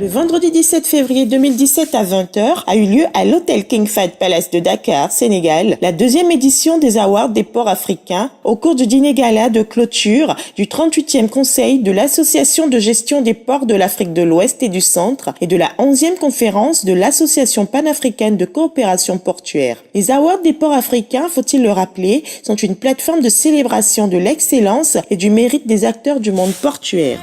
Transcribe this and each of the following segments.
Le vendredi 17 février 2017 à 20h a eu lieu à l'hôtel King Fahd Palace de Dakar, Sénégal, la deuxième édition des Awards des ports africains au cours du dîner gala de clôture du 38e conseil de l'Association de gestion des ports de l'Afrique de l'Ouest et du Centre et de la 11e conférence de l'Association panafricaine de coopération portuaire. Les Awards des ports africains, faut-il le rappeler, sont une plateforme de célébration de l'excellence et du mérite des acteurs du monde portuaire.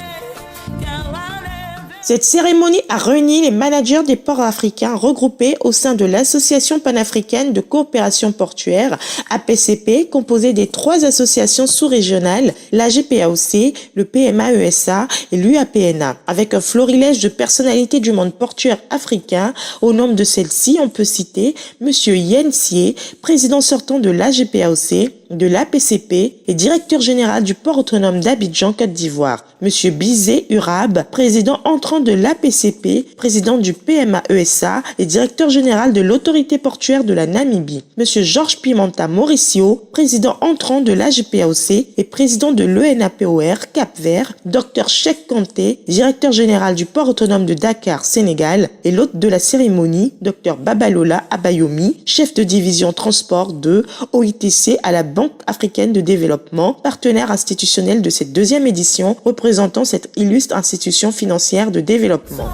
Cette cérémonie a réuni les managers des ports africains regroupés au sein de l'Association panafricaine de coopération portuaire, APCP, composée des 3 associations sous-régionales, l'AGPAOC, le PMA-ESA et l'UAPNA. Avec un florilège de personnalités du monde portuaire africain, au nombre de celles-ci, on peut citer M. Yen Sie, président sortant de l'AGPAOC, de l'APCP et directeur général du port autonome d'Abidjan, Côte d'Ivoire. Monsieur Bizé Urab, président entrant de l'APCP, président du PMA-ESA et directeur général de l'autorité portuaire de la Namibie. Monsieur Georges Pimenta Mauricio, président entrant de l'AGPAOC et président de l'ENAPOR Cap-Vert. Dr Cheikh Kanté, directeur général du port autonome de Dakar, Sénégal, et l'hôte de la cérémonie, Dr Babalola Abayomi, chef de division transport de OITC à la Banque africaine de développement, partenaire institutionnel de cette deuxième édition, représentant cette illustre institution financière de développement.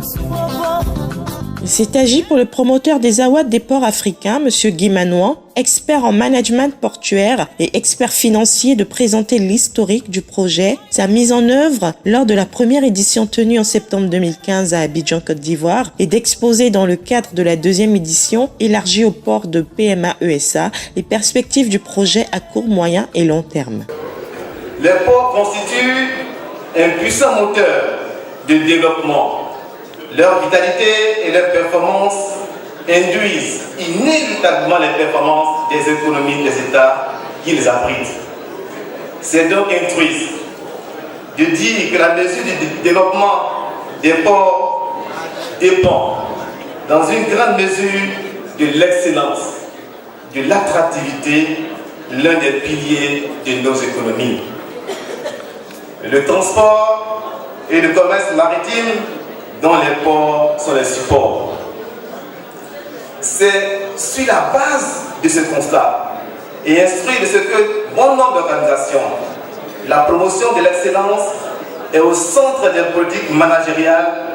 Il s'est agi pour le promoteur des Awards des ports africains, M. Guy Manouan, expert en management portuaire et expert financier, de présenter l'historique du projet, sa mise en œuvre lors de la première édition tenue en septembre 2015 à Abidjan, Côte d'Ivoire, et d'exposer dans le cadre de la deuxième édition, élargie au port de PMA-ESA, les perspectives du projet à court, moyen et long terme. Les ports constituent un puissant moteur de développement. Leur vitalité et leur performance induisent inévitablement les performances des économies des États qui les abritent. C'est donc altruiste de dire que la mesure du développement des ports dépend dans une grande mesure de l'excellence, de l'attractivité, l'un des piliers de nos économies. Le transport et le commerce maritime dont les ports sont les supports. C'est sur la base de ce constat et instruit de ce que bon nombre d'organisations, la promotion de l'excellence est au centre des politiques managériales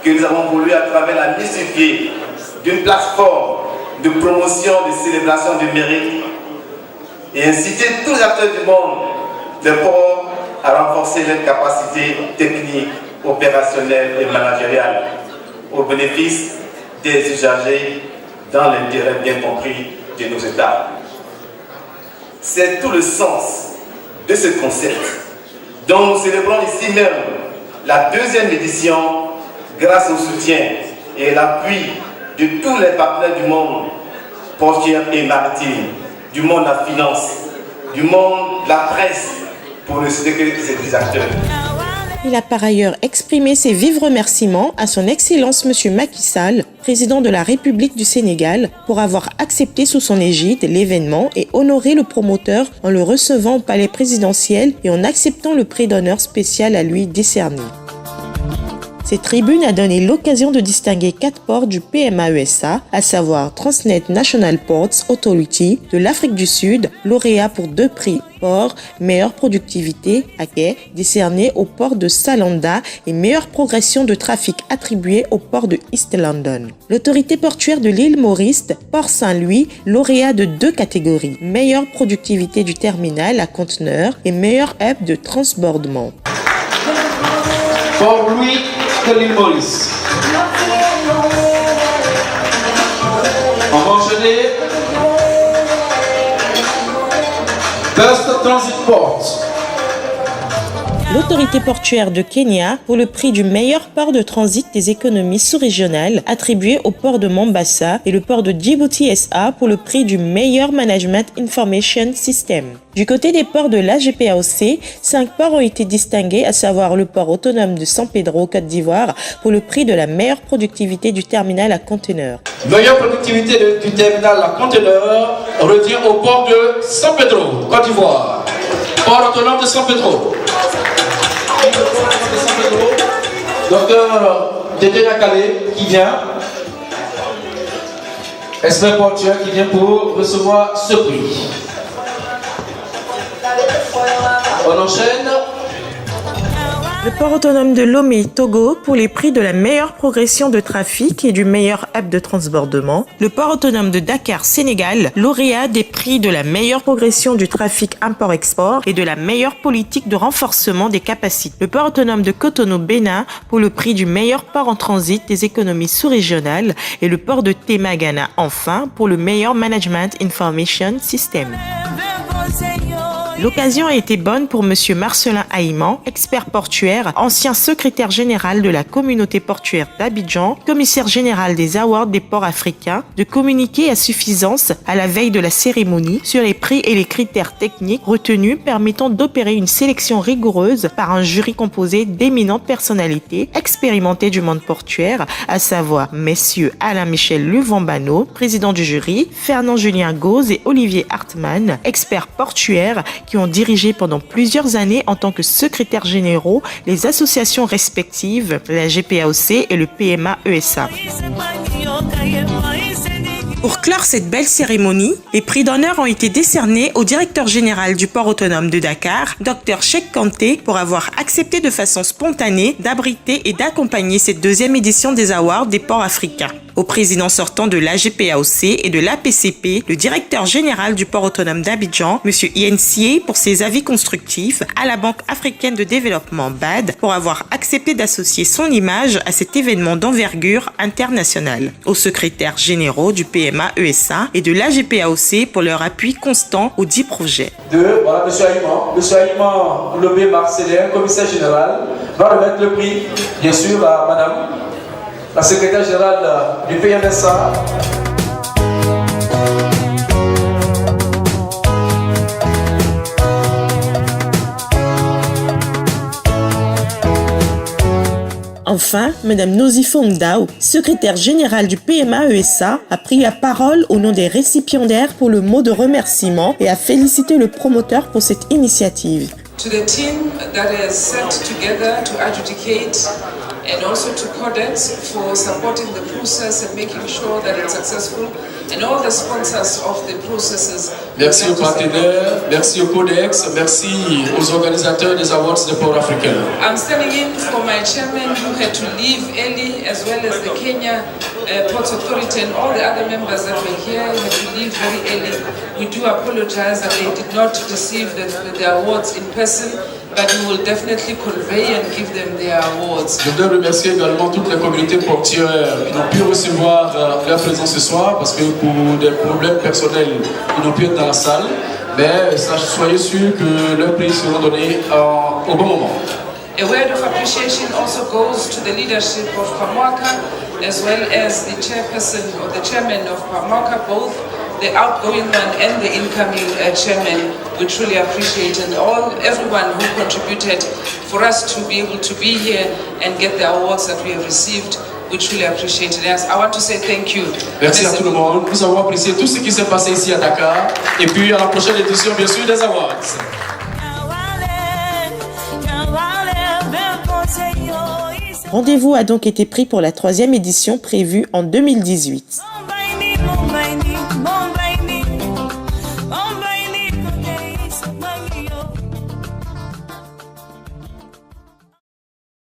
que nous avons voulu à travers la mise sur pied d'une plateforme de promotion, de célébration du mérite et inciter tous les acteurs du monde des ports à renforcer leurs capacités techniques, opérationnelles et managériales au bénéfice des usagers dans l'intérêt bien compris de nos États. C'est tout le sens de ce concept dont nous célébrons ici même la deuxième édition grâce au soutien et l'appui de tous les partenaires du monde portuaire et maritime, du monde de la finance, du monde de la presse, pour ne citer que ces acteurs. Il a par ailleurs exprimé ses vifs remerciements à son Excellence M. Macky Sall, président de la République du Sénégal, pour avoir accepté sous son égide l'événement et honoré le promoteur en le recevant au palais présidentiel et en acceptant le prix d'honneur spécial à lui décerné. Cette tribune a donné l'occasion de distinguer 4 ports du PMA-ESA, à savoir Transnet National Ports Authority de l'Afrique du Sud, lauréat pour 2 prix port, meilleure productivité à quai, décerné au port de Salanda, et meilleure progression de trafic attribué au port de East London. L'autorité portuaire de l'île Maurice, Port Saint-Louis, lauréat de 2 catégories, meilleure productivité du terminal à conteneurs et meilleur hub de transbordement. Port Louis de l'île Maurice. On va enchaîner. Best Transit Port. L'autorité portuaire de Kenya pour le prix du meilleur port de transit des économies sous-régionales attribué au port de Mombasa, et le port de Djibouti SA pour le prix du meilleur Management Information System. Du côté des ports de l'AGPAOC, 5 ports ont été distingués, à savoir le port autonome de San Pedro, Côte d'Ivoire, pour le prix de la meilleure productivité du terminal à conteneurs. Meilleure productivité du terminal à conteneurs revient au port de San Pedro, Côte d'Ivoire. Port autonome de San Pedro. Docteur Tété Nakale qui vient. Expert portuaire qui vient pour recevoir ce prix. On enchaîne. Le port autonome de Lomé, Togo, pour les prix de la meilleure progression de trafic et du meilleur hub de transbordement. Le port autonome de Dakar, Sénégal, lauréat des prix de la meilleure progression du trafic import-export et de la meilleure politique de renforcement des capacités. Le port autonome de Cotonou, Bénin, pour le prix du meilleur port en transit des économies sous-régionales. Et le port de Tema, Ghana, enfin, pour le meilleur Management Information System. L'occasion a été bonne pour Monsieur Marcelin Haïman, expert portuaire, ancien secrétaire général de la communauté portuaire d'Abidjan, commissaire général des awards des ports africains, de communiquer à suffisance à la veille de la cérémonie sur les prix et les critères techniques retenus permettant d'opérer une sélection rigoureuse par un jury composé d'éminentes personnalités expérimentées du monde portuaire, à savoir messieurs Alain-Michel Luvambano, président du jury, Fernand-Julien Gauze et Olivier Hartmann, experts portuaires qui ont dirigé pendant plusieurs années en tant que secrétaires généraux les associations respectives, la GPAOC et le PMA-ESA. Pour clore cette belle cérémonie, les prix d'honneur ont été décernés au directeur général du port autonome de Dakar, Dr Cheikh Kanté, pour avoir accepté de façon spontanée d'abriter et d'accompagner cette deuxième édition des awards des ports africains. Au président sortant de l'AGPAOC et de l'APCP, le directeur général du port autonome d'Abidjan, M. Yensié, pour ses avis constructifs, à la Banque africaine de développement BAD, pour avoir accepté d'associer son image à cet événement d'envergure internationale. Aux secrétaires généraux du PMA-ESA et de l'AGPAOC pour leur appui constant aux 10 projets. Voilà, M. Haïman Lobé Marcelin, commissaire général, va remettre le prix, bien sûr, à Madame la secrétaire générale du PMSA. Enfin, Mme Nozifo Ndao, secrétaire générale du PMA-ESA, a pris la parole au nom des récipiendaires pour le mot de remerciement et a félicité le promoteur pour cette initiative. To the team that is set together to adjudicate and also to Codex for supporting the process and making sure that it's successful, and all the sponsors of the processes. Merci aux partenaires, merci au Codex, merci aux organisateurs des awards des ports africains. I'm standing in for my chairman who had to leave early, as well as the Kenya Ports Authority and all the other members that were here had to leave very early. We do apologize that they did not receive the awards in person, but we will definitely convey and give them their awards. Je voudrais remercier également toutes les communautés portuaires qui n'ont pu recevoir leur présence ce soir parce que pour des problèmes personnels, ils n'ont pu être dans la salle. Mais soyez sûrs que leurs prix seront donnés au bon moment. A word of appreciation also goes to the leadership of PAMWACA, as well as the chairperson or the chairman of PAMWACA, both the outgoing one and the incoming chairman. We truly appreciate, and everyone who contributed for us to be able to be here and get the awards that we have received. We truly appreciate it. Yes, I want to say thank you. Merci à tout le monde. Nous avons apprécié tout ce qui s'est passé ici à Dakar. Et puis à la prochaine édition, bien sûr, des awards. Rendez-vous a donc été pris pour la 3e édition prévue en 2018.